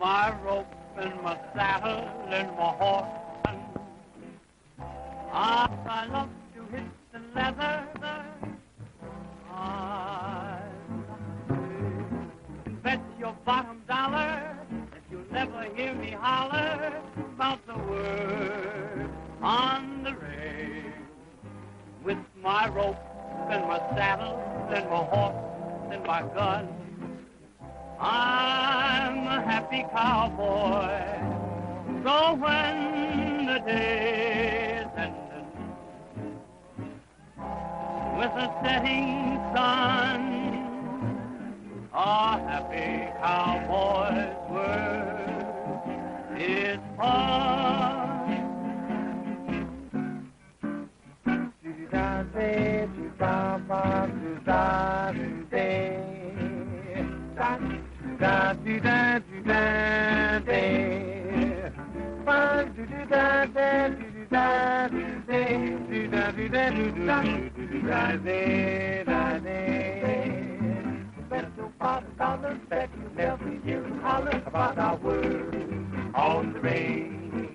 my rope and my saddle and my horse. I love to hit the leather. I bet your bottom dollar that you'll never hear me holler about the word on the range. With my rope and my saddle and my horse and my gun, I'm a happy cowboy. So when the day is ended, with a setting sun, a happy cowboy's word is fun. Bet your $5 that you never hear him holler about our word on the range.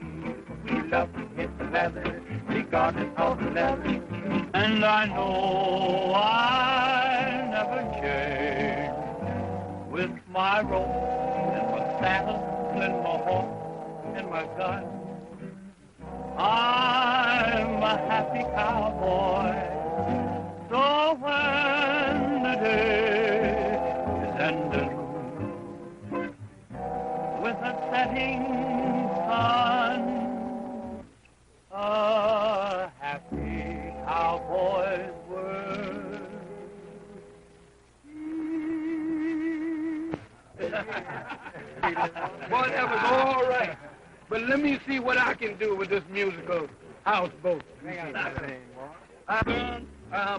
We love to hit the leather, regardless of the leather. And I know I never change. With my rope and my saddle and my horse and my gun, I'm a happy cowboy. So when the day is ended, with a setting sun, a happy cowboy's word. Boy, that was all right. But let me see what I can do with this musical houseboat. I'm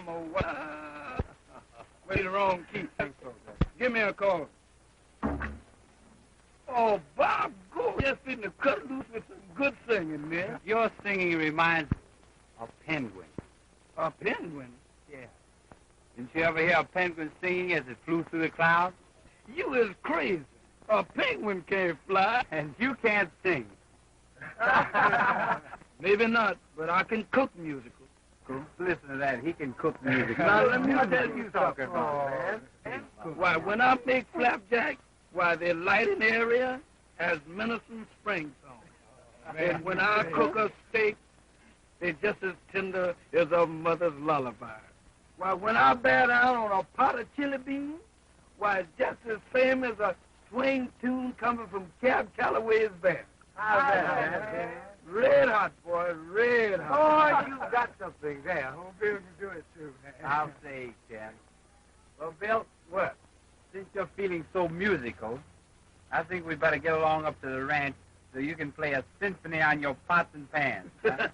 a wait, the wrong key. Give me a call. Oh, Bob, go just in the cut loose with some good singing, man. Your singing reminds me of penguin. A penguin? Yeah. Didn't you ever hear a penguin singing as it flew through the clouds? You is crazy. A penguin can't fly. And you can't sing. Maybe not, but I can cook musicals. Cool. Listen to that. He can cook music. Now, let me tell you something, man. Why, when I make flapjack, why, they're light in the area as Minnesota spring songs. And when I cook a steak, they're just as tender as a mother's lullaby. Why, when I bear down on a pot of chili beans, why, it's just as same as a swing tune coming from Cab Calloway's band. How's that, man? Red hot, boy, red hot. Oh, you got something there. I'll be able to do it, too, man. I'll say, Ken. Well, Bill, What? since you're feeling so musical, I think we better get along up to the ranch so you can play a symphony on your pots and pans. Huh?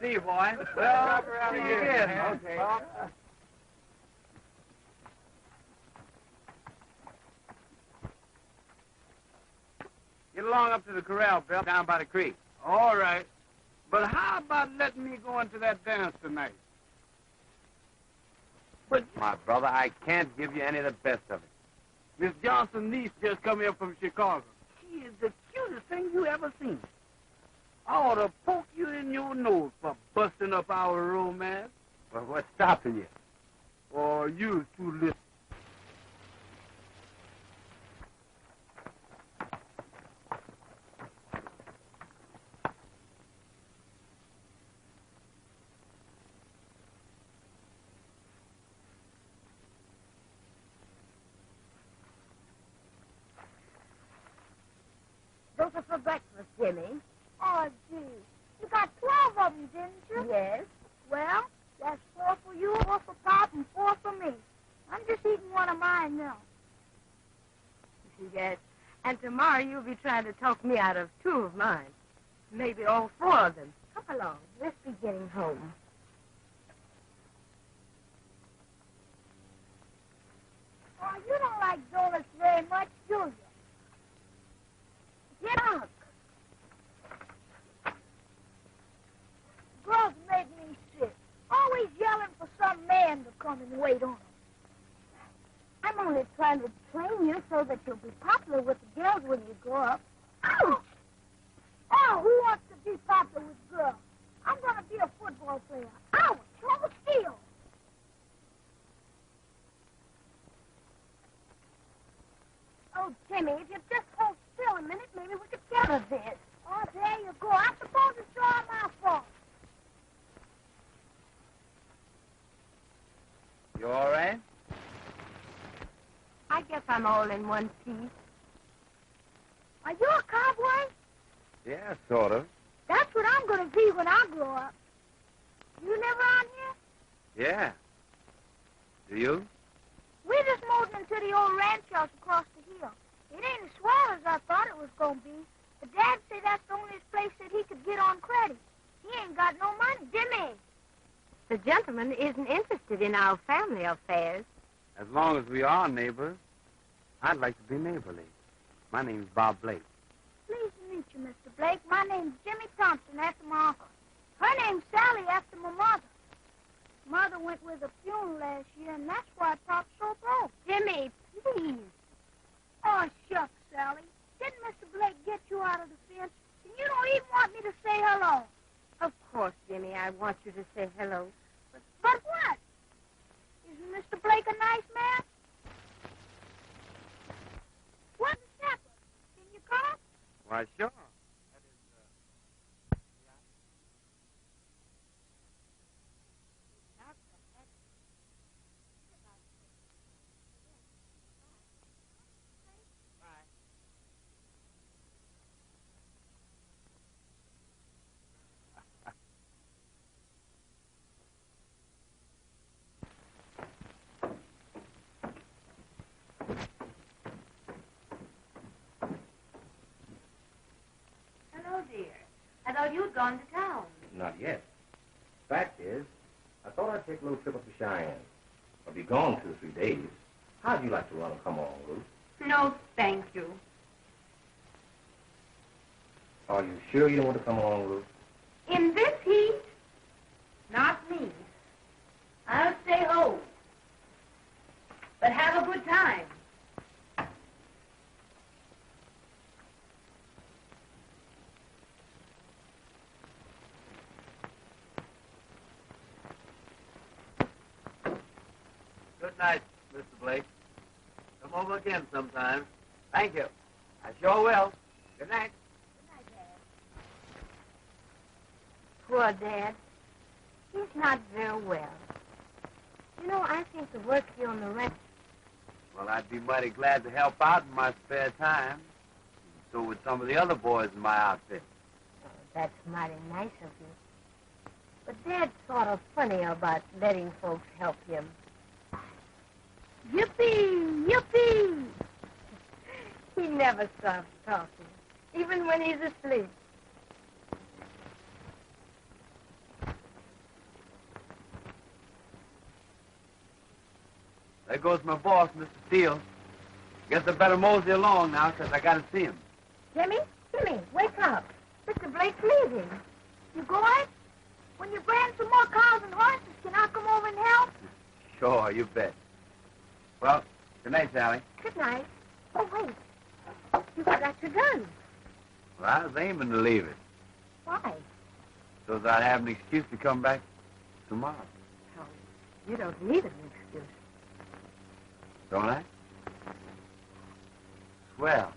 See you, boy. Well, see you here, again. man. Okay. Get along up to the corral, Bill, down by the creek. All right. But how about letting me go into that dance tonight? But, My brother, I can't give you any of the best of it. Miss Johnson's niece just come here from Chicago. She is the cutest thing you ever seen. I ought to poke you in your nose for busting up our romance. Well, what's stopping you? Or you too little. Those are for breakfast, Jimmy. Oh, gee. You got 12 of them, didn't you? Yes. Well, that's 4 for you, 4 for Pop, and 4 for me. I'm just eating one of mine now. Yes. And tomorrow you'll be trying to talk me out of 2 of mine. Maybe all 4 of them. Come along. Let's be getting home. Oh, you don't like donuts very much, do you? Get out. Girls make me sick. Always yelling for some man to come and wait on them. I'm only trying to train you so that you'll be popular with the girls when you grow up. Ouch! Oh, who wants to be popular with girls? I'm going to be a football player. Ouch! Hold still. Oh, Jimmy, if you just hold still a minute, maybe we could get out of this. Oh, there you go. I suppose it's all my fault. You all right? I guess I'm all in one piece. Are you a cowboy? Yeah, sort of. That's what I'm going to be when I grow up. You live around here? Yeah. Do you? We just moved into the old ranch house across the hill. It ain't as swell as I thought it was going to be. But Dad said that's the only place that he could get on credit. He ain't got no money. Jimmy! The gentleman isn't interested in our family affairs. As long as we are neighbors, I'd like to be neighborly. My name's Bob Blake. Pleased to meet you, Mr. Blake. My name's Jimmy Thompson, after my uncle. Her name's Sally, after my mother. Mother went with a funeral last year, and that's why I talked so broke. Jimmy, please. Oh, shucks, Sally. Didn't Mr. Blake get you out of the fence? And you don't even want me to say hello. Of course, Jimmy, I want you to say hello. But what? Isn't Mr. Blake a nice man? What's the supper? Can you come? Why, sure. Hello, dear. I thought you'd gone to town. Not yet. Fact is, I thought I'd take a little trip up to Cheyenne. I'll be gone 2 or 3 days. How'd you like to run and come on, Ruth? No, thank you. Are you sure you don't want to come on, Ruth? In this heat? Not me. I'll stay home. But have a good time. Good night, Mr. Blake. Come over again sometime. Thank you. I sure will. Good night. Poor Dad. He's not very well. You know, I think the work here on the ranch... Well, I'd be mighty glad to help out in my spare time. So would some of the other boys in my outfit. Oh, that's mighty nice of you. But Dad's sort of funny about letting folks help him. Yippee! Yippee! He never stops talking, even when he's asleep. There goes my boss, Mr. Steele. Guess I better mosey along now, 'cause I gotta see him. Jimmy, wake up. Mr. Blake's leaving. You going? When you brand some more cows and horses, can I come over and help? Sure, you bet. Well, good night, Sally. Good night. Oh, wait. You forgot your gun. Well, I was aiming to leave it, Why? so that I'd have an excuse to come back tomorrow. Oh, you don't need an excuse. Don't I? Swell.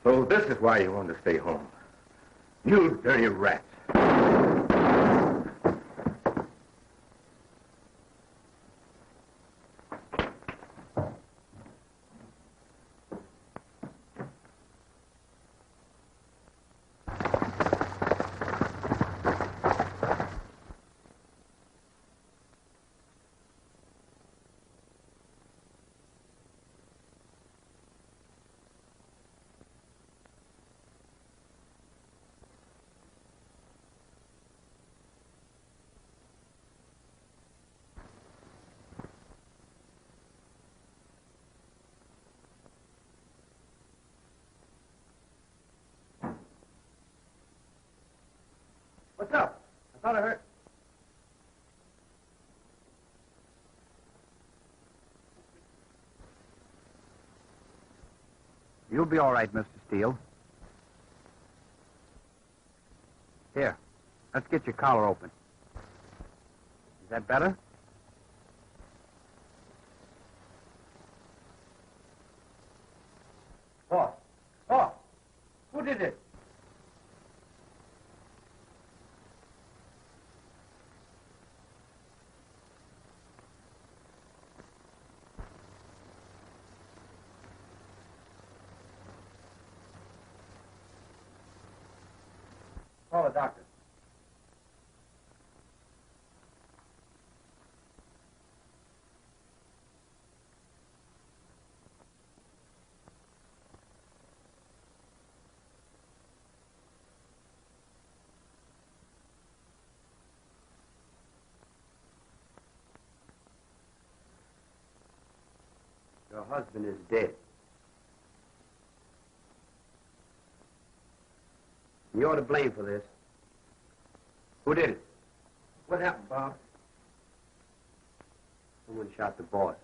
So this is why you want to stay home. You dirty rat. What's up? I thought I heard... You'll be all right, Mr. Steele. Here, let's get your collar open. Is that better? Boss. Boss. Who did it? Call the doctor. Your husband is dead. You're to blame for this. Who did it? What happened, Bob? Someone shot the boss.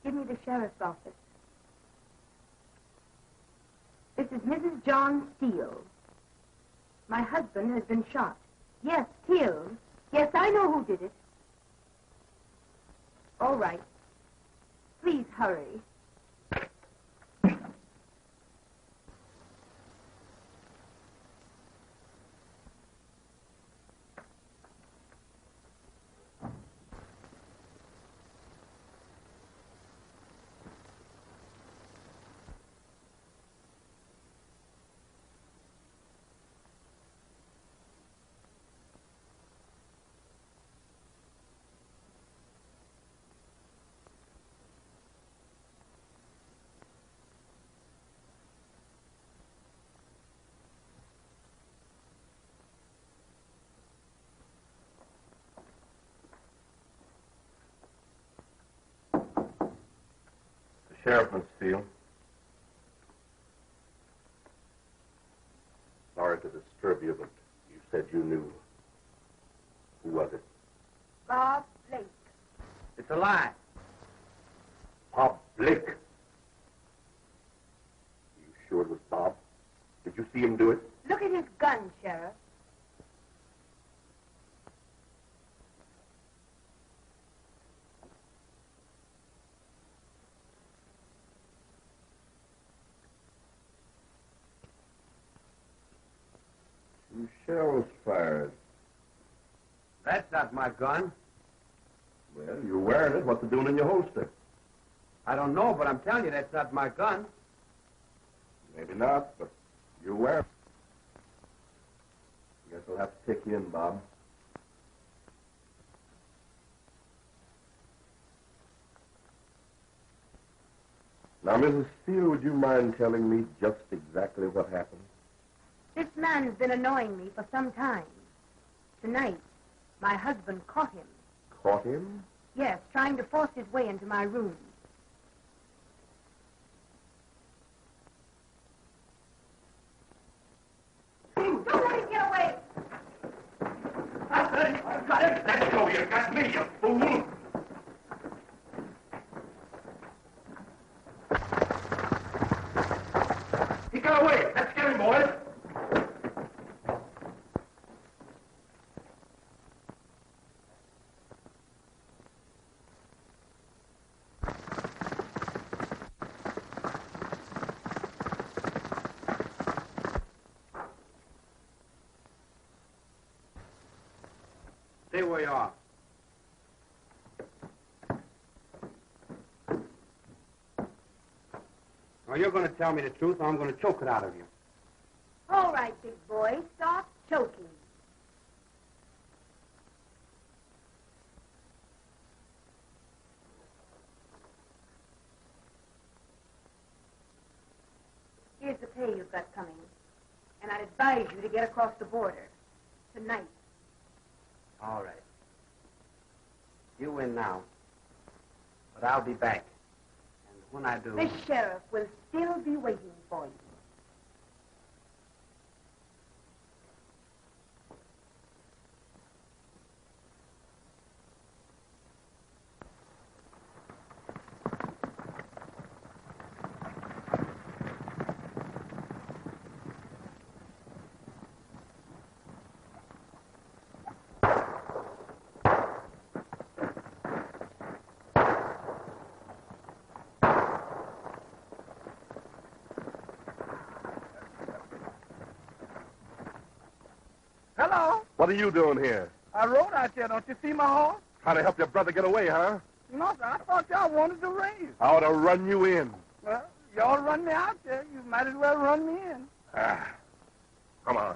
Give me the sheriff's office. This is Mrs. John Steele. My husband has been shot. Yes, killed. Yes, I know who did it. All right. Please hurry. Sheriff, Mr. Steele. Sorry to disturb you, but you said you knew. Who was it? Bob Blake. It's a lie. Bob Blake. You sure it was Bob? Did you see him do it? Look at his gun, Sheriff. Two shells fired. That's not my gun. Well, you're wearing it. What's it doing in your holster? I don't know, but I'm telling you that's not my gun. Maybe not, but you're wearing it. Guess I'll have to take you in, Bob. Now, Mrs. Steele, would you mind telling me just exactly what happened? This man's been annoying me for some time. Tonight, my husband caught him. Caught him? Yes, trying to force his way into my room. Don't let him get away! I've got him! Let go! You got me, you fool! He got away! Let's get him, boys! Stay where you are. Now, you're going to tell me the truth, or I'm going to choke it out of you. All right, big boy, stop choking. Here's the pay you've got coming. And I'd advise you to get across the border. Tonight. All right. You win now. But I'll be back. And when I do... The sheriff will still be waiting for you. Hello. What are you doing here? I rode out there. Don't you see my horse? Trying to help your brother get away, huh? No, sir. I thought y'all wanted to race. I ought to run you in. Well, y'all run me out there. You might as well run me in. Come on.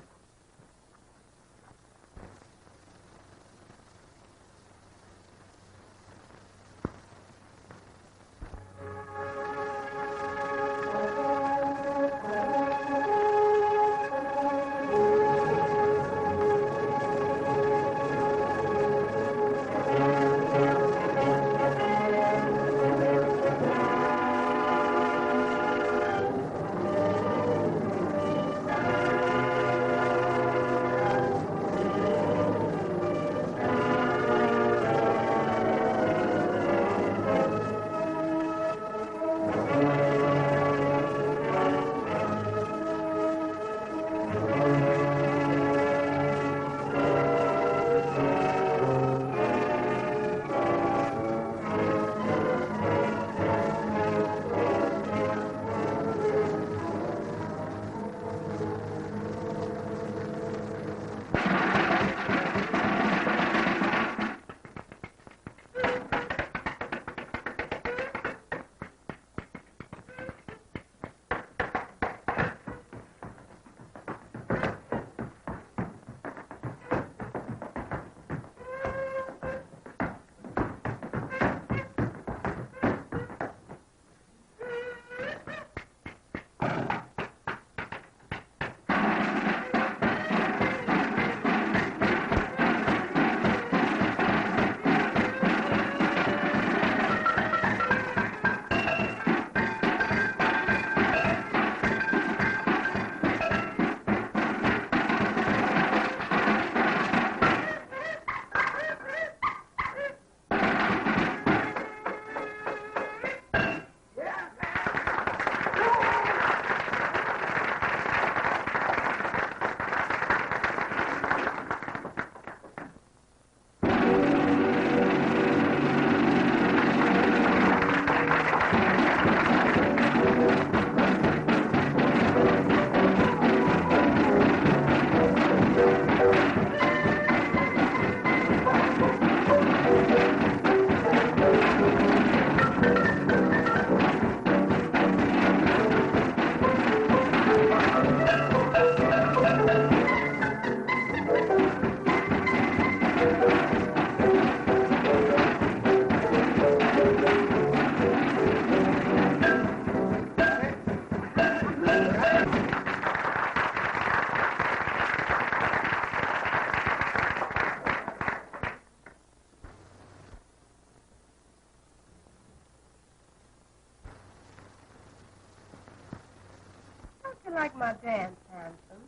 Like my dance, handsome.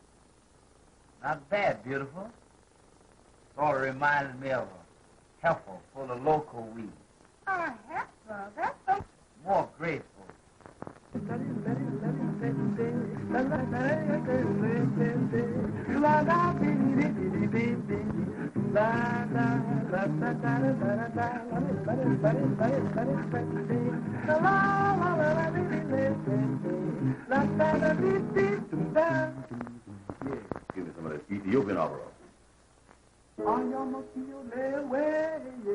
Not bad, beautiful. Sort of reminded me of a heifer full of local weed. A heifer? That's so... More graceful. Give me some of that Ethiopian opera.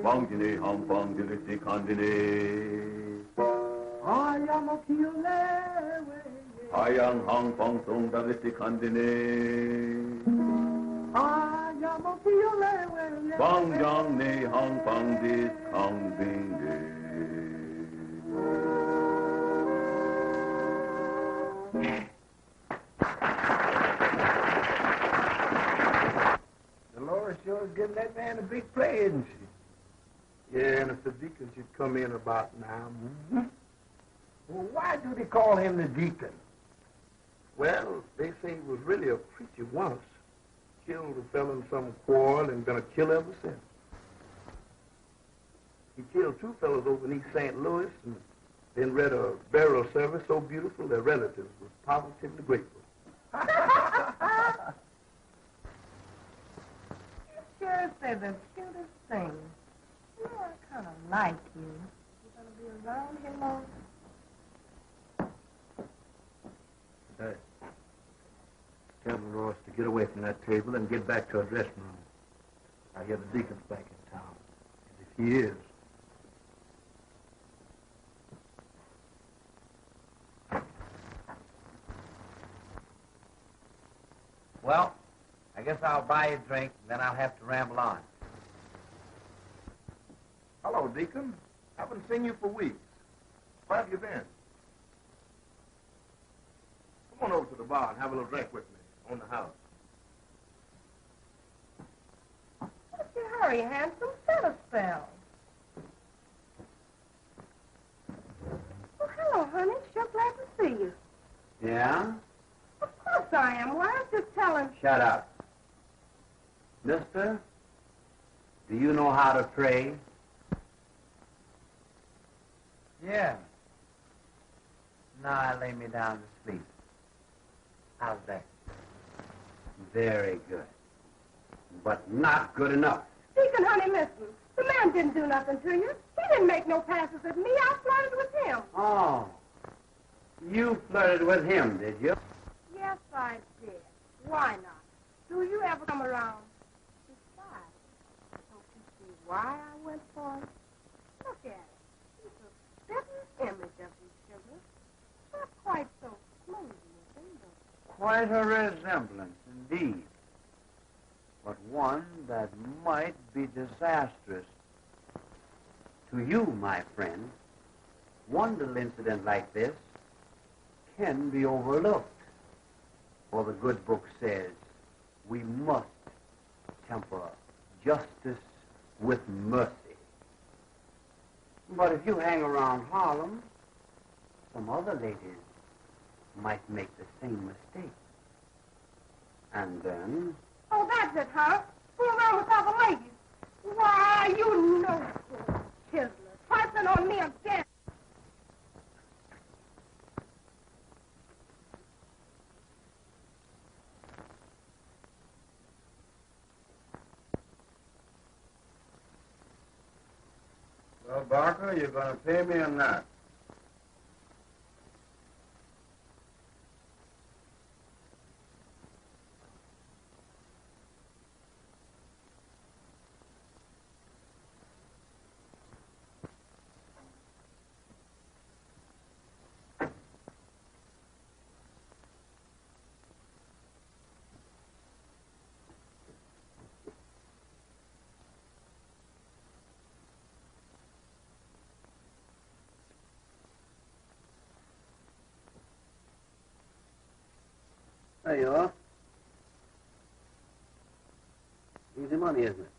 Bangini, hum, bangini, sikandini. Ayang, hang, bang, tung, da, sikandini. Bang, yang, ni, hang, bang, dis, kang, ding, Dolores sure is giving that man a big play, isn't she? Yeah, and if the deacon should come in about now. Well, why do they call him the deacon? Well, they say he was really a preacher once. Killed a fellow in some quarrel and been a killer ever since. He killed 2 fellows over in East St. Louis and then read a burial service so beautiful their relatives was positively grateful. You sure say the cutest thing. You know, I kind of like you. You're going to be around here long. Hey, tell Dolores to get away from that table and get back to her dressing room. I hear the deacon's back in town. And if he is... Well, I guess I'll buy you a drink, then I'll have to ramble on. Hello, Deacon. Haven't seen you for weeks. Where have you been? Come on over to the bar and have a little drink with me on the house. What's your hurry, handsome? Set a spell. Oh, hello, honey. Sure glad to see you. Yeah? Of course I am. Well, I was just telling... Shut up. Mister, do you know how to pray? Yeah. Now I lay me down to sleep. How's that? Very good. But not good enough. Deacon, honey, listen. The man didn't do nothing to you. He didn't make no passes at me. I flirted with him. Oh. You flirted with him, did you? Yes, I did. Why not? Do you ever come around? Besides, don't you see why I went for him? Look at it. He's a spitting image of you, sugar. Not quite so smooth, but Quite a resemblance, indeed. But one that might be disastrous. To you, my friend, one little incident like this can be overlooked. For the good book says we must temper justice with mercy. But if you hang around Harlem, some other ladies might make the same mistake. And then... Oh, that's it, huh? Fool around with other ladies. Why, you know, Chisler, pressing on me again. Well, Barker, you going to pay me or not? There you are. Easy money, isn't it?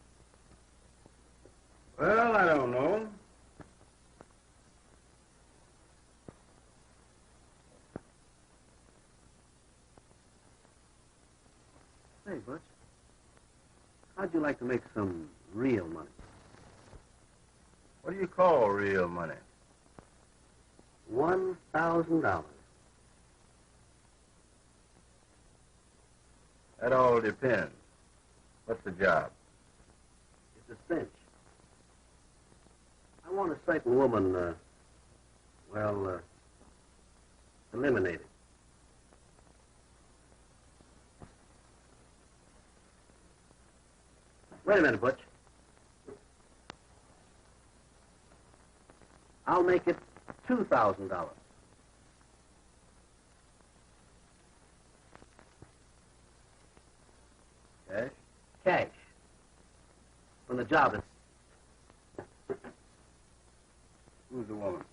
Well, I don't know. Say, Butch, how'd you like to make some real money? What do you call real money? $1,000. That all depends. What's the job? It's a cinch. I want a certain woman, eliminated. Wait a minute, Butch. I'll make it $2,000. Cash? Cash. When the job is... Who's the woman?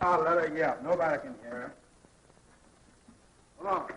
I'll let her yell. Nobody can hear her. Come on.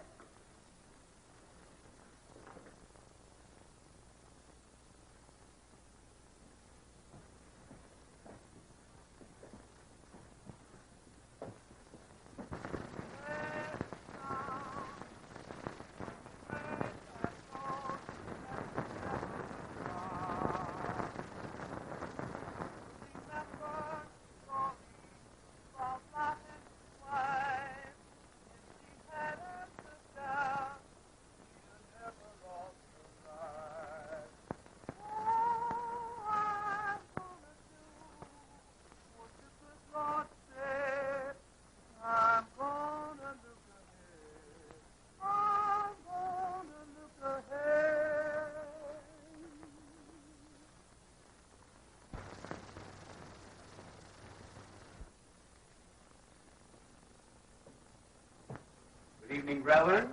Good evening, brethren.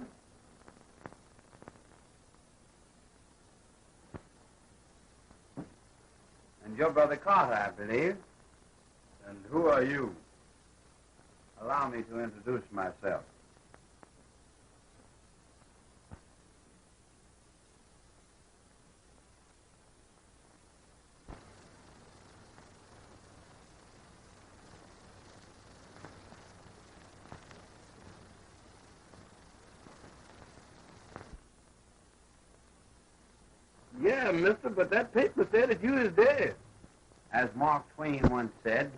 And your brother Carter, I believe. And who are you? Allow me to introduce myself. Yeah, mister, but that paper said that you is dead. As Mark Twain once said,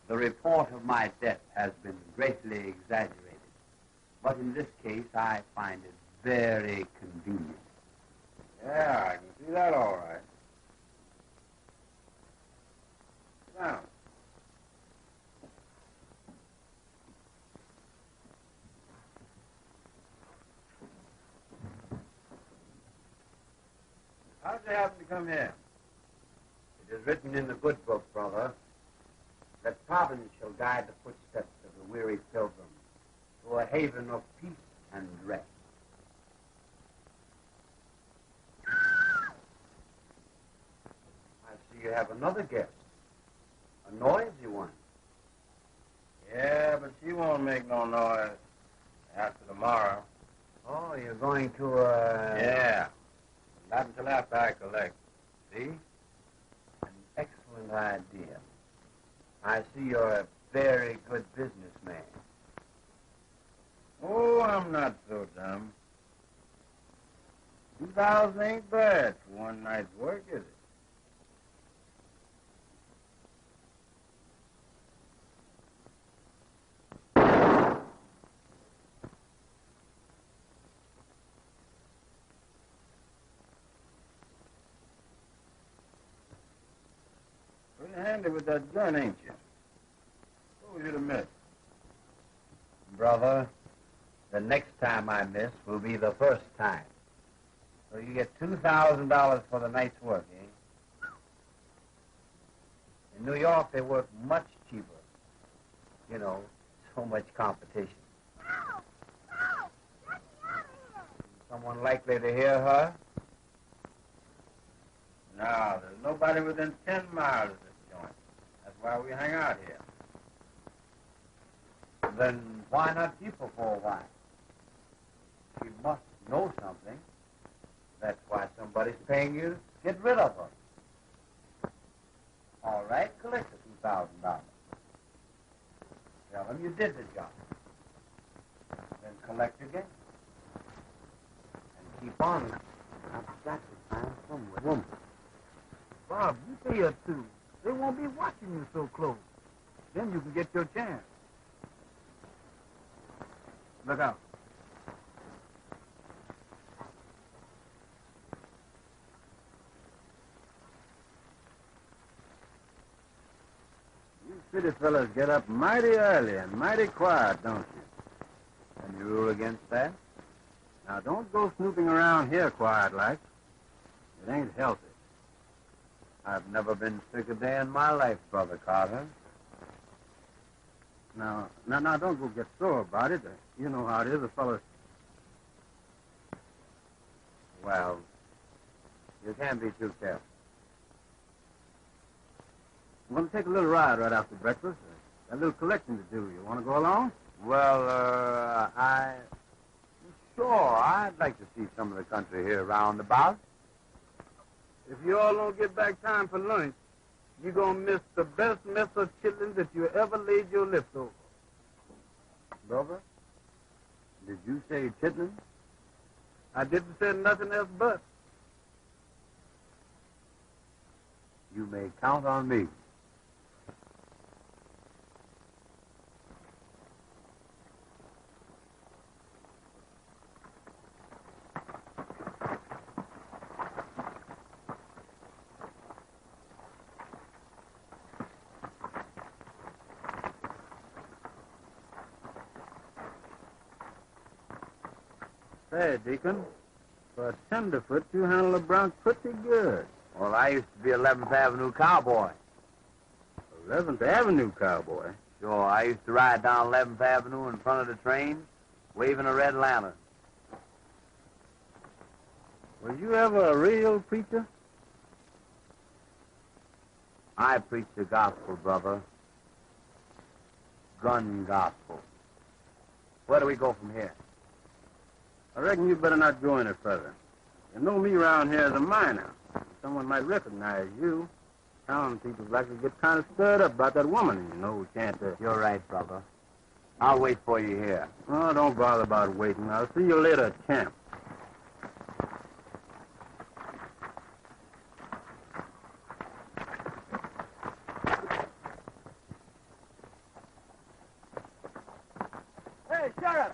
the report of my death has been greatly exaggerated. But in this case, I find it very convenient. Yeah, I can see that all right. Sit down. How did you happen to come here? It is written in the good book, brother, that Providence shall guide the footsteps of the weary pilgrim to a haven of peace and rest. I see you have another guest, a noisy one. Yeah, but she won't make no noise after tomorrow. Oh, you're going to, Yeah. Not until after I collect. See? An excellent idea. I see you're a very good businessman. Oh, I'm not so dumb. 2,000 ain't bad for one night's work, is it? Pretty handy with that gun, ain't you? What was you to miss? Brother, the next time I miss will be the first time. So you get $2,000 for the night's work, eh? In New York, they work much cheaper. You know, so much competition. Ow! Ow! Get me out of here! Someone likely to hear her? No, there's nobody within 10 miles of this joint. That's why we hang out here. Then why not keep her for a while? She must know something. That's why somebody's paying you to get rid of her. All right, collect the $2,000. Shall Well, you did the job. Then collect again. And keep on. I've got to find some woman. Bob, you stay here, too. They won't be watching you so close. Then you can get your chance. Look out. You city fellas get up mighty early and mighty quiet, don't you? And you rule against that? Now, don't go snooping around here quiet like. It ain't healthy. I've never been sick a day in my life, Brother Carter. Now, don't go get sore about it. You know how it is, a fellow. Well, you can't be too careful. I'm going to take a little ride right after breakfast. Got a little collecting to do. You want to go along? Well, Sure, I'd like to see some of the country here round about. If you all don't get back time for lunch, you're going to miss the best mess of chitlins that you ever laid your lips over. Brother, did you say chitlin? I didn't say nothing else but. You may count on me. Say, Deacon, for a tenderfoot, you handle the bronc pretty good. Well, I used to be 11th Avenue cowboy. 11th Avenue cowboy? Sure, I used to ride down 11th Avenue in front of the train, waving a red lantern. Was you ever a real preacher? I preach the gospel, brother. Gun gospel. Where do we go from here? I reckon you better not go any further. You know me around here as a miner. Someone might recognize you. Town people likely get kind of stirred up about that woman, and you know we can't... You're right, brother. I'll wait for you here. Oh, don't bother about waiting. I'll see you later at camp. Hey, Sheriff!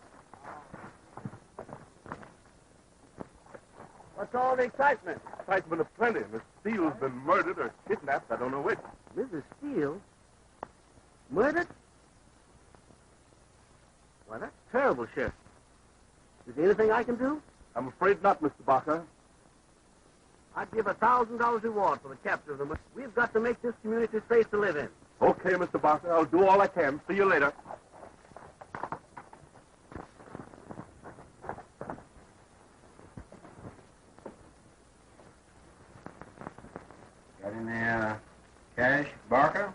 What's all the excitement? Excitement of plenty. Miss Steele's been murdered or kidnapped. I don't know which. Mrs. Steele? Murdered? Well, that's terrible, Sheriff. Is there anything I can do? I'm afraid not, Mr. Barker. I'd give $1,000 reward for the capture of the murder. We've got to make this community safe to live in. Okay, Mr. Barker. I'll do all I can. See you later. Got any, cash, Barker?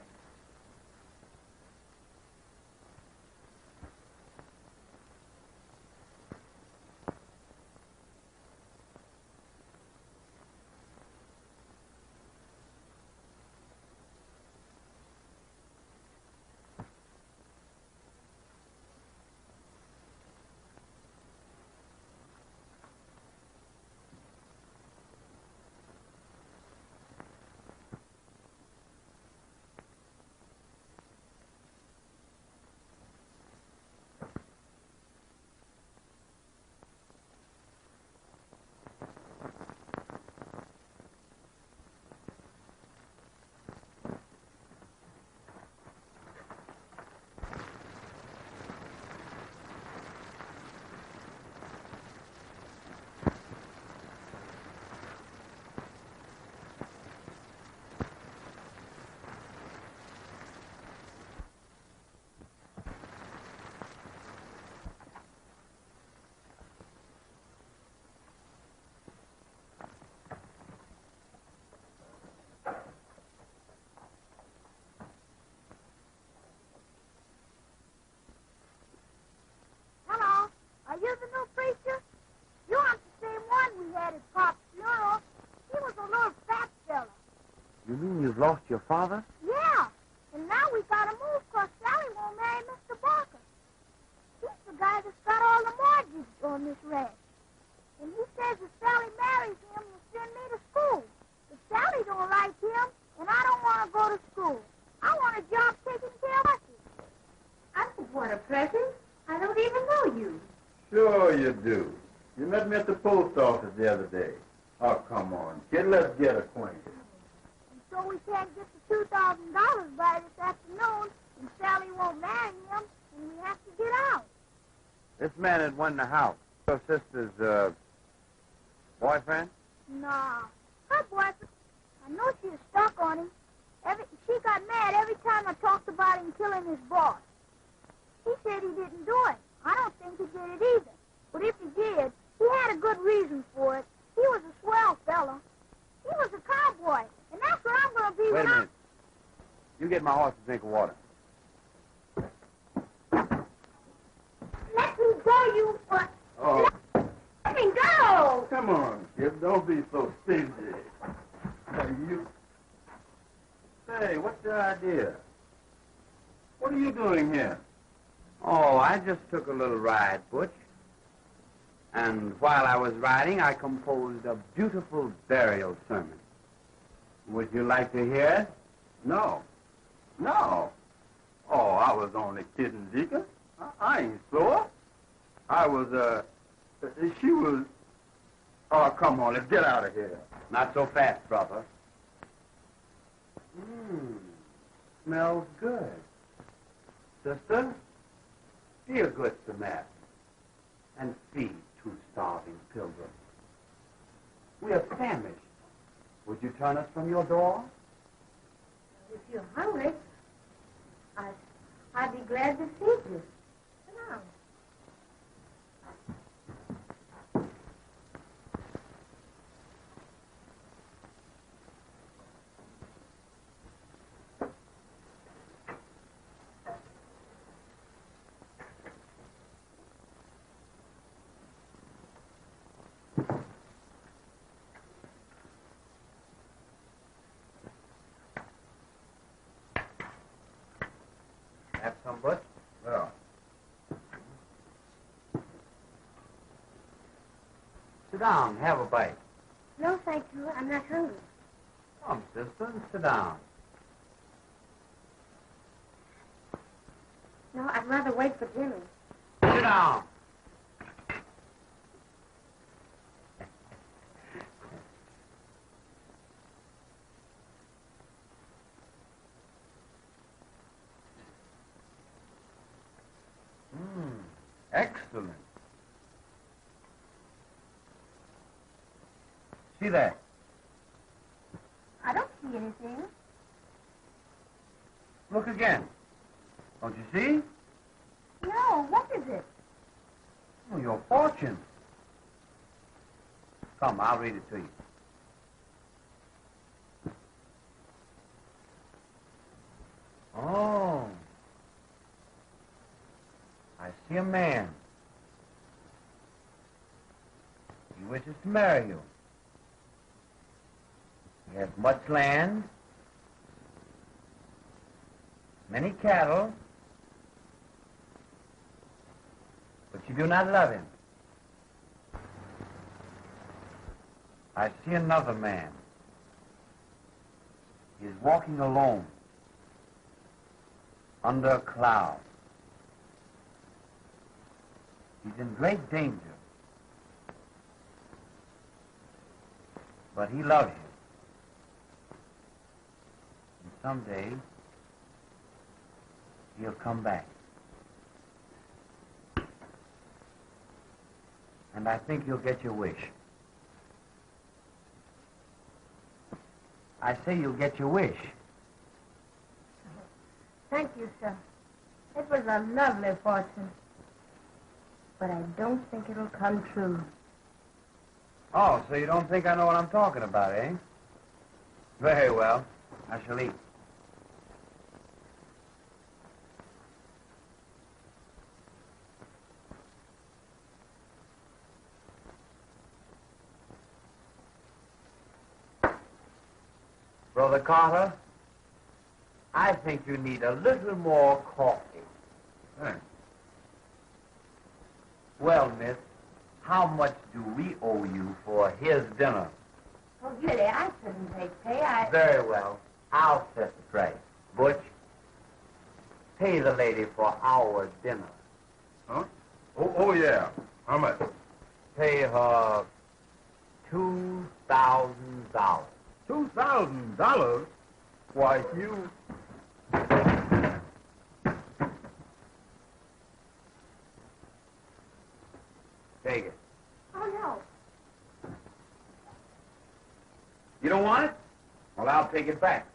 Hello. Are you the new preacher? You aren't the same one we had at Pop's funeral. He was a little fat fella. You mean you've lost your father? Yeah. And now we gotta move 'cause Sally won't marry Mr. Barker. mortgage on this ranch. And he says if Sally marries him, he'll send me to school. But Sally don't like him, and I don't want to go to school. I want a job taking care of horses. I don't want a present. I don't even know you. Sure you do. You met me at the post office the other day. Oh, come on, kid, let's get acquainted. And so we can't get the $2,000 by this afternoon, and Sally won't marry him, and we have to get out. This man had won the house. Your sister's, boyfriend? Nah, her boyfriend. I know she was stuck on him. She got mad every time I talked about him killing his boss. He said he didn't do it. I don't think he did it either. But if he did, he had a good reason for it. He was a swell fella. He was a cowboy, and that's what I'm going to be. Wait a minute. You get my horse a drink of water. Let me go, you... Oh, Let me go! come on, kid, don't be so stingy. You... Say, what's your idea? What are you doing here? Oh, I just took a little ride, Butch. And while I was riding, I composed a beautiful burial sermon. Would you like to hear it? No. No. Oh, I was only kidding, Deacon. I ain't sore. I was, she was... Oh, come on, let's get out of here. Not so fast, brother. Smells good. Sister, be a good Samaritan and feed 2 starving pilgrims. We are famished. Would you turn us from your door? If you're hungry, I'd be glad to feed you. Come on. Have some, Butch? Well, Sit down, have a bite. No, thank you. I'm not hungry. Come, sister, sit down. No, I'd rather wait for Jimmy. Sit down. Excellent. See that? I don't see anything. Look again. Don't you see? No, what is it? Oh, your fortune. Come, I'll read it to you. Oh. I see a man. He wishes to marry you. He has much land, many cattle, but you do not love him. I see another man. He is walking alone under a cloud. He's in great danger. But he loves you. And someday, he'll come back. And I think you'll get your wish. I say you'll get your wish. Thank you, sir. It was a lovely fortune. But I don't think it'll come true. Oh, so you don't think I know what I'm talking about, eh? Very well. I shall eat. Brother Carter, I think you need a little more coffee. thanks. Well, miss, how much do we owe you for his dinner? Oh, really, I couldn't take pay. Very well. I'll set the price. Butch, pay the lady for our dinner. Huh? Oh, yeah. How much? Pay her $2,000. $2,000? Why, you... Take it. Oh, no. You don't want it? Well, I'll take it back.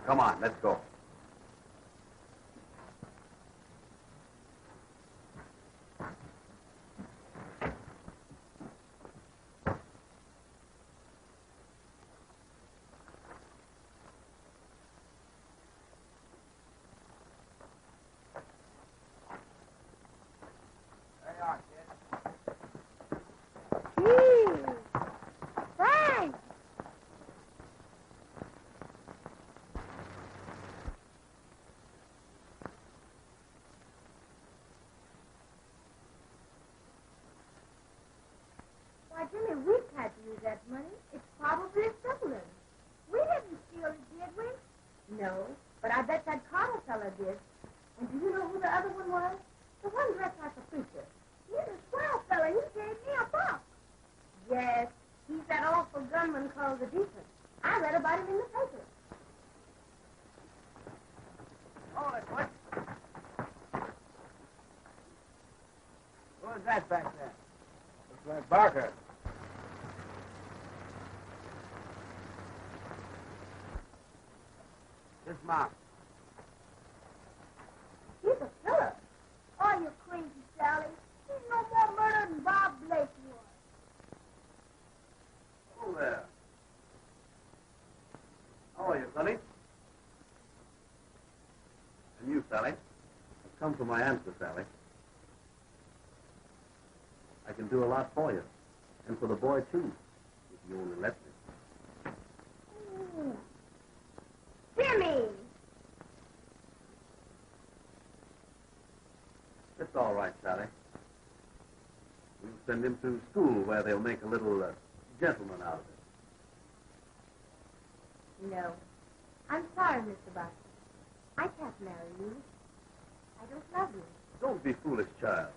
Come on, let's go. Thanks. Why, Jimmy, we can't use that money. It's probably stolen. We didn't steal it, did we? No, but I bet that Carter fella did. And do you know who the other one was? The one dressed like a preacher. He's a swell fella. He gave me $1. Yes, he's that awful gunman called the Deacon. I read about him in the paper. Hold it, Butch. Who's that back there? Looks like Barker. Dismount. He's a killer. Oh, you crazy, Sally. He's no more murder than Bob Blake was. Oh, there. How are you, Sonny? And you, Sally? I've come for my answer, Sally. I can do a lot for you. And for the boy, too, if you only let me. Jimmy! It's all right, Sally. We'll send him to school where they'll make a little gentleman out of it. No. I'm sorry, Mr. Barker. I can't marry you. I don't love you. Don't be foolish, child.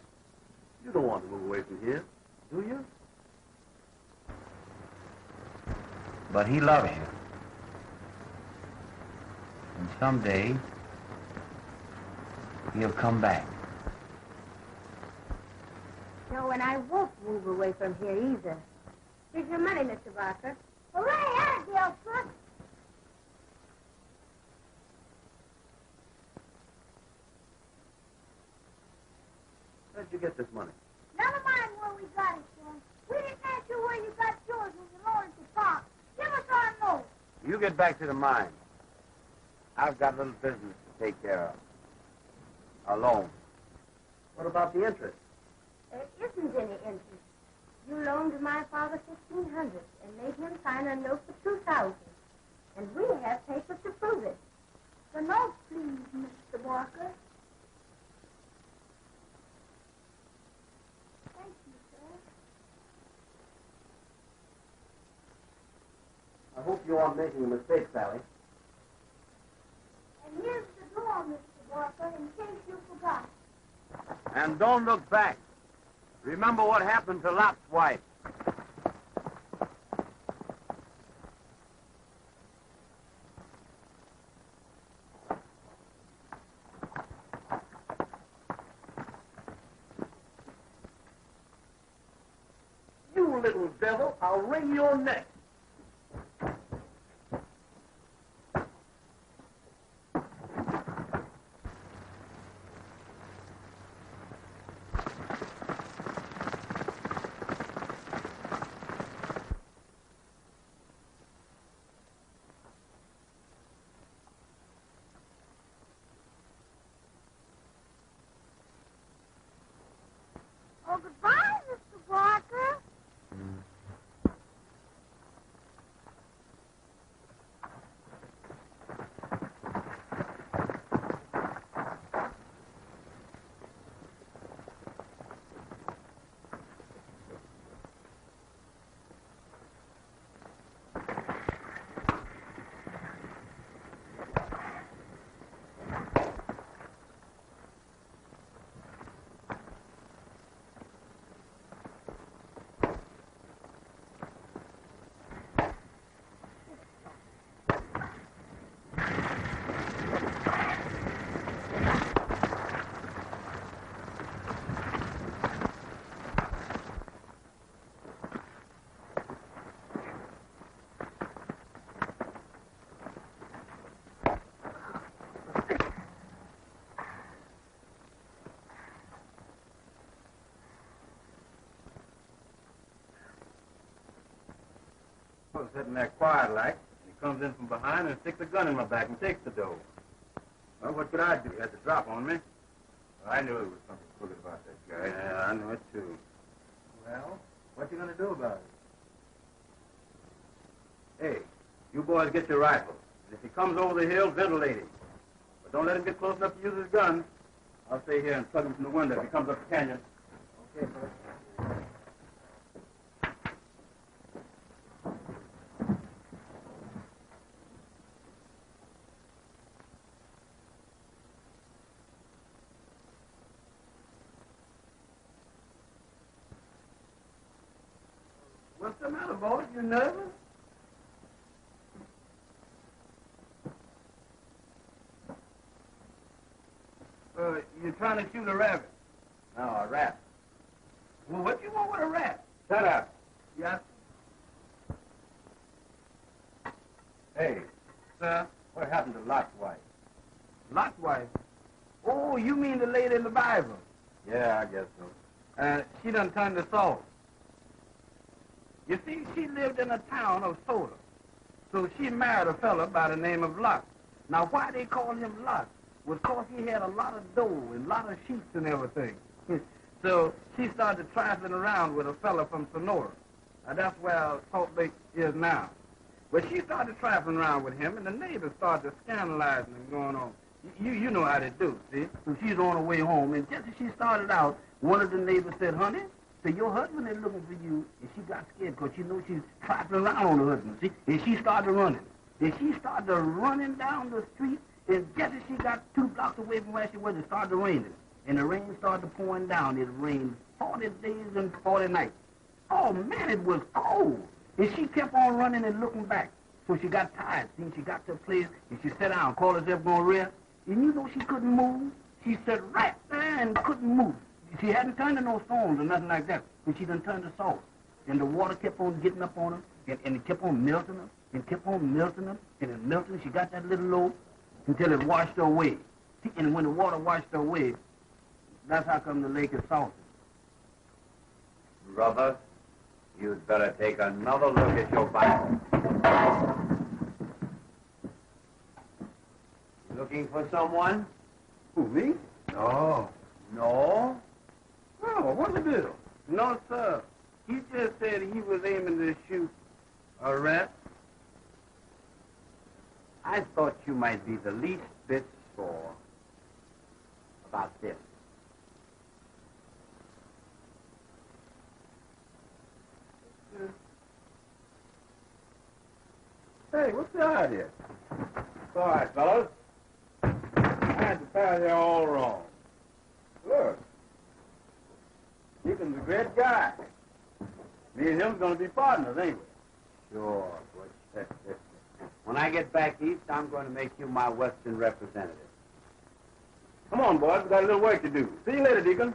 You don't want to move away from here, do you? But he loves you. And someday, he'll come back. No, and I won't move away from here either. Here's your money, Mr. Barker. Hooray, Abigail, son! Where'd you get this money? Never mind where we got it, son. We didn't ask you where you got yours when you loaned it to Pop. Give us our note. You get back to the mine. I've got a little business to take care of. A loan. What about the interest? There isn't any interest. You loaned my father $1,500 and made him sign a note for $2,000. And we have papers to prove it. The note, please, Mr. Barker. Thank you, sir. I hope you aren't making a mistake, Sally. And here's the door, Mr. Barker, in case you forgot. And don't look back. Remember what happened to Lot's wife. You little devil, I'll wring your neck. Oh, goodbye, Mr. Barker. was sitting there quiet like, and he comes in from behind and sticks a gun in my back and takes the dough. Well, what could I do? He had to drop on me. I knew there was something crooked about that guy. Yeah, I knew it too. Well, what you gonna do about it? Hey, you boys get your rifles. If he comes over the hill, ventilate him. But don't let him get close enough to use his gun. I'll stay here and plug him from the window if he comes up the canyon. Okay, bud. What's the matter, boys? You nervous? You're trying to shoot a rabbit. No, a rat. Well, what you want with a rat? Shut up. Yes, Hey, sir. what happened to Lot's wife? Lot's wife. Oh, you mean the lady in the Bible? Yeah, I guess so. She done turned to salt. You see, she lived in a town of soda. So she married a fella by the name of Lot. Now, why they call him Lot was because he had a lot of dough and a lot of sheep and everything. So she started trifling around with a fella from Sonora. Now, that's where Salt Lake is now. But she started trifling around with him, and the neighbors started scandalizing and going on. You know how they do, see? So she's on her way home, and just as she started out, one of the neighbors said, honey, so your husband is looking for you, and she got scared because she knows she's trifling around on her husband, see? And she started running. And she started running down the street, and just as she got 2 blocks away from where she was, it started raining. And the rain started pouring down. It rained 40 days and 40 nights. Oh, man, it was cold. And she kept on running and looking back. So she got tired. See, she got to a place, and she sat down, called herself going to rest. And you know she couldn't move. She sat right there and couldn't move. She hadn't turned to no stones or nothing like that. But she done turned to salt. And the water kept on getting up on her, and it kept on melting her, and kept on melting her, and it melted. She got that little low until it washed her away. See, and when the water washed her away, that's how come the lake is salty. Brother, you'd better take another look at your Bible. Looking for someone? Who, me? No. No? Oh, what's the deal? No, sir. He just said he was aiming to shoot a rat. I thought you might be the least bit sore about this. Hey, what's the idea? All right, fellas. I had the pair here all wrong. Look. Deacon's a great guy. Me and him's going to be partners, ain't we? Sure. When I get back east, I'm going to make you my Western representative. Come on, boys. We've got a little work to do. See you later, Deacon.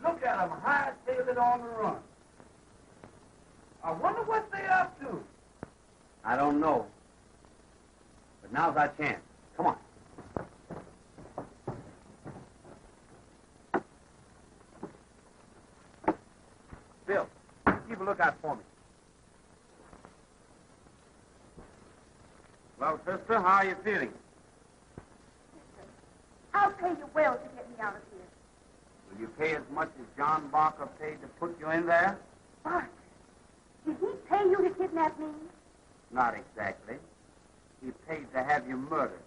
Look at them, high-tailed on the run. I wonder what they're up to. I don't know. But now's our chance. Come on. Bill, keep a lookout for me. Well, sister, how are you feeling? I'll pay you well to get me out of here. Will you pay as much as John Barker paid to put you in there? Barker, did he pay you to kidnap me? Not exactly. He paid to have you murdered.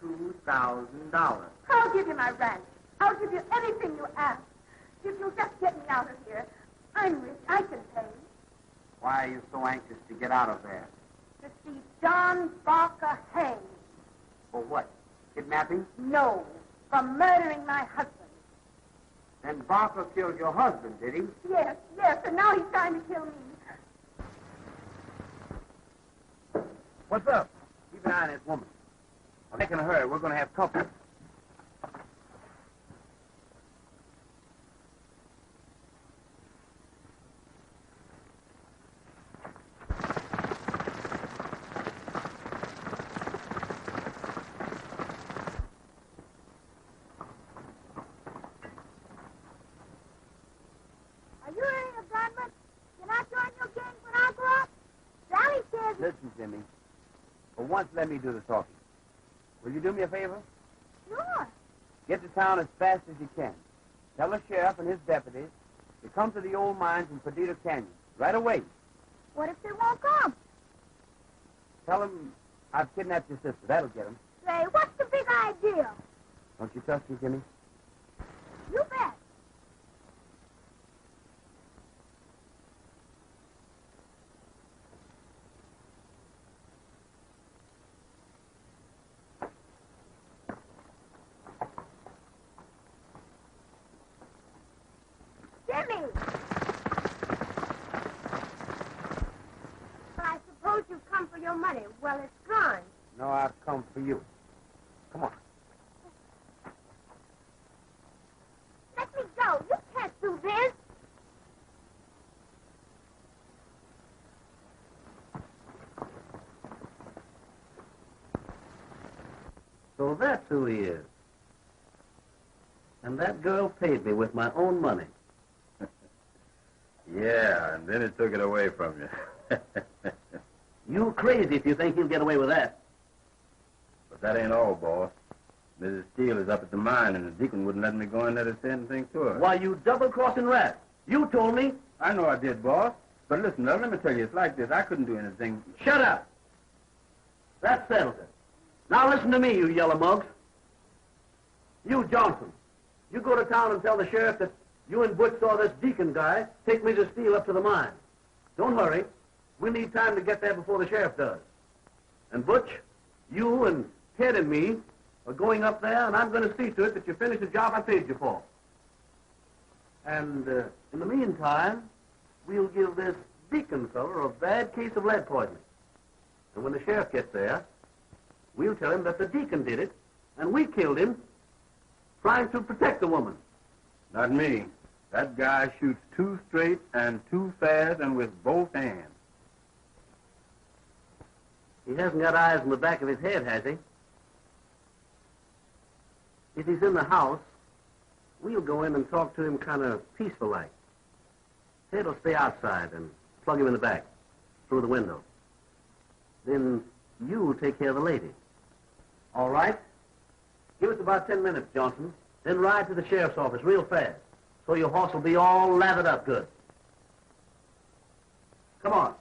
$2,000. I'll give you my ranch. I'll give you anything you ask. If you'll just get me out of here. I'm rich. I can pay. Why are you so anxious to get out of there? To see John Barker hanged. For what? Kidnapping? No, for murdering my husband. Then Barker killed your husband, did he? Yes, and now he's trying to kill me. What's up? Keep an eye on this woman. I'm making a hurry. We're going to have company. once let me do the talking. Will you do me a favor? Sure. Get to town as fast as you can. Tell the sheriff and his deputies to come to the old mines in Perdido Canyon right away. What if they won't come? Tell them I've kidnapped your sister. That'll get them. Say, what's the big idea? Don't you trust me, Jimmy? You bet. Jimmy! Well, I suppose you've come for your money. Well, it's gone. No, I've come for you. Come on. Let me go. You can't do this. So that's who he is. And that girl paid me with my own money. Yeah, and then it took it away from you. You crazy if you think he'll get away with that. But that ain't all, boss. Mrs. Steele is up at the mine, and the deacon wouldn't let me go in there to say anything to her. Why, you double-crossing rat. You told me. I know I did, boss. But listen, now, let me tell you, it's like this. I couldn't do anything. Shut up. That settles it. Now listen to me, you yellow mugs. You, Johnson, you go to town and tell the sheriff that you and Butch saw this deacon guy take Mrs. Steele up to the mine. Don't hurry. We need time to get there before the sheriff does. And Butch, you and Ted and me are going up there, and I'm going to see to it that you finish the job I paid you for. And in the meantime, we'll give this deacon feller a bad case of lead poisoning. And when the sheriff gets there, we'll tell him that the deacon did it, and we killed him trying to protect the woman. Not me. That guy shoots too straight and too fast and with both hands. He hasn't got eyes in the back of his head, has he? If he's in the house, we'll go in and talk to him kind of peaceful-like. Ted will stay outside and plug him in the back, through the window. Then you take care of the lady. All right? Give us about 10 minutes, Johnson. Then ride to the sheriff's office real fast, so your horse will be all lathered up good. Come on.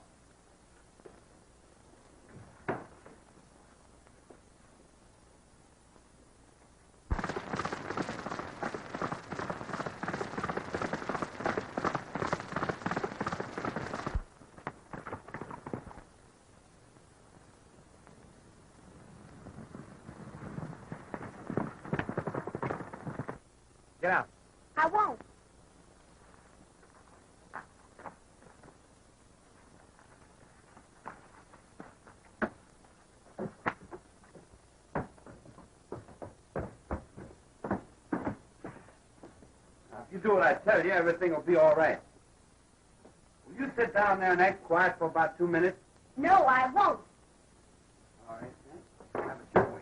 Get out. I won't. Now, if you do what I tell you, everything will be all right. Will you sit down there and act quiet for about 2 minutes? No, I won't. All right, then. Have it your way.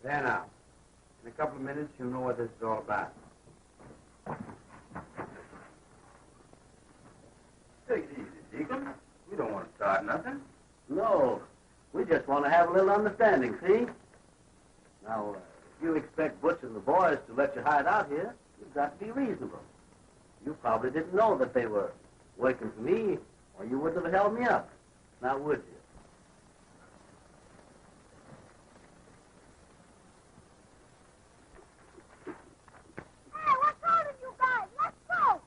There now. In a couple of minutes, you'll know what this is all about. Take it easy, Deacon. We don't want to start nothing. No, we just want to have a little understanding, see? Now, if you expect Butch and the boys to let you hide out here, you've got to be reasonable. You probably didn't know that they were working for me, or you wouldn't have held me up. Now, would you? Hey, what's holding you guys? Let's go.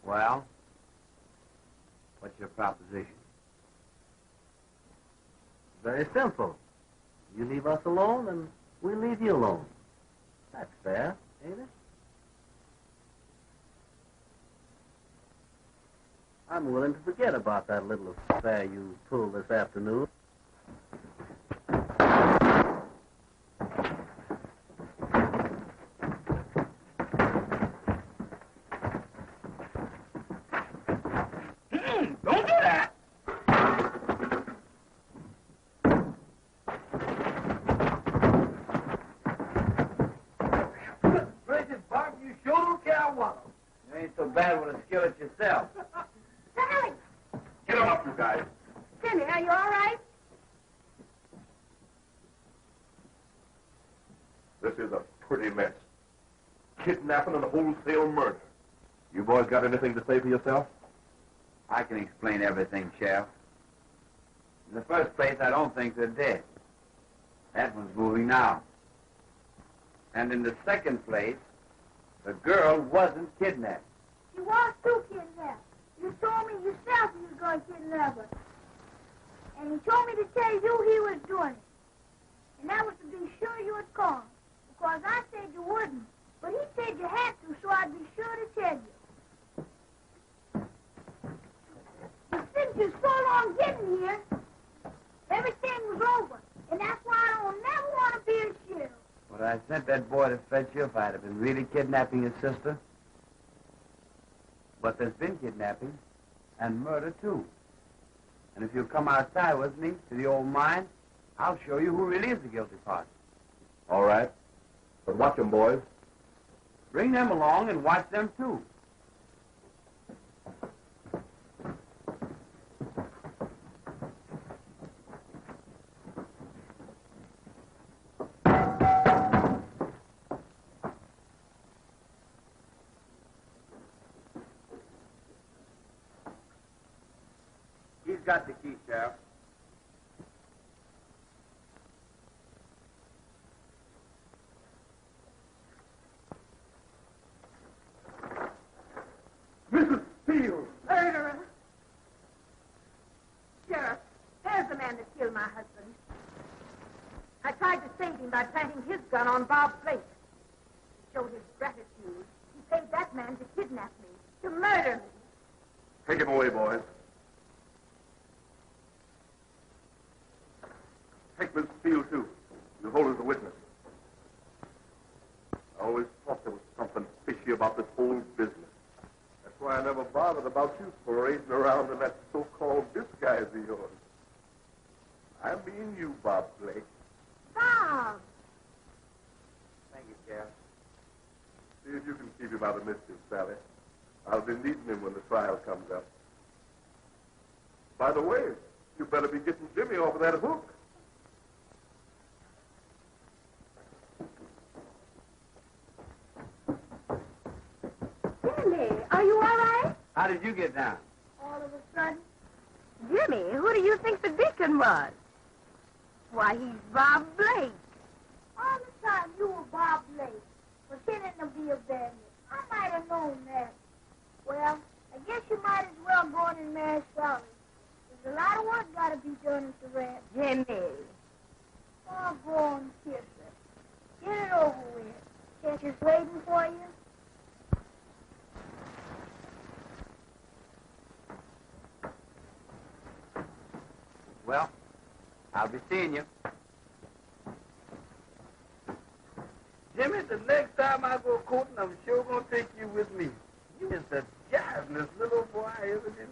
Well, what's your proposition? Very simple. You leave us alone, and we leave you alone. That's fair, ain't it? I'm willing to forget about that little affair you pulled this afternoon. This is a pretty mess. Kidnapping and wholesale murder. You boys got anything to say for yourself? I can explain everything, Sheriff. In the first place, I don't think they're dead. That one's moving now. And in the second place, the girl wasn't kidnapped. She was too kidnapped. You told me yourself you was going to kidnap her. And he told me to tell you he was doing it. And that was to be sure you would call. Because I said you wouldn't. But he said you had to, so I'd be sure to tell you. But since you're so long getting here, everything was over. And that's why I don't never want to be a sheriff. Would I sent that boy to fetch you if I'd have been really kidnapping his sister? But there's been kidnapping and murder, too. And if you'll come outside with me to the old mine, I'll show you who really is the guilty party. All right. But watch them, boys. Bring them along and watch them, too. He's got the key, Sheriff. Mrs. Steele! Murderer. Sheriff, there's the man that killed my husband. I tried to save him by planting his gun on Bob's plate. To show his gratitude, he paid that man to kidnap me, to murder me. Take him away, boys. Take Miss Steele, too. You hold her as a witness. I always thought there was something fishy about this whole business. That's why I never bothered about you parading around in that so-called disguise of yours. I mean you, Bob Blake. Bob! Thank you, Sheriff. See if you can keep him out of mischief, Sally. I'll be needing him when the trial comes up. By the way, you better be getting Jimmy off of that hook. Jimmy, are you all right? How did you get down? All of a sudden, Jimmy, who do you think the deacon was? Why, he's Bob Blake. all the time you were Bob Blake, pretending to be a bandit. I might have known that. Well, I guess you might as well go in and marry Sally. There's a lot of work got to be done at the ranch. Jimmy. Oh, go and kiss her. Get it over with. She's just waiting for you. Well, I'll be seeing you. Jimmy, the next time I go courting, I'm sure going to take you with me. You is the jivingest little boy I ever did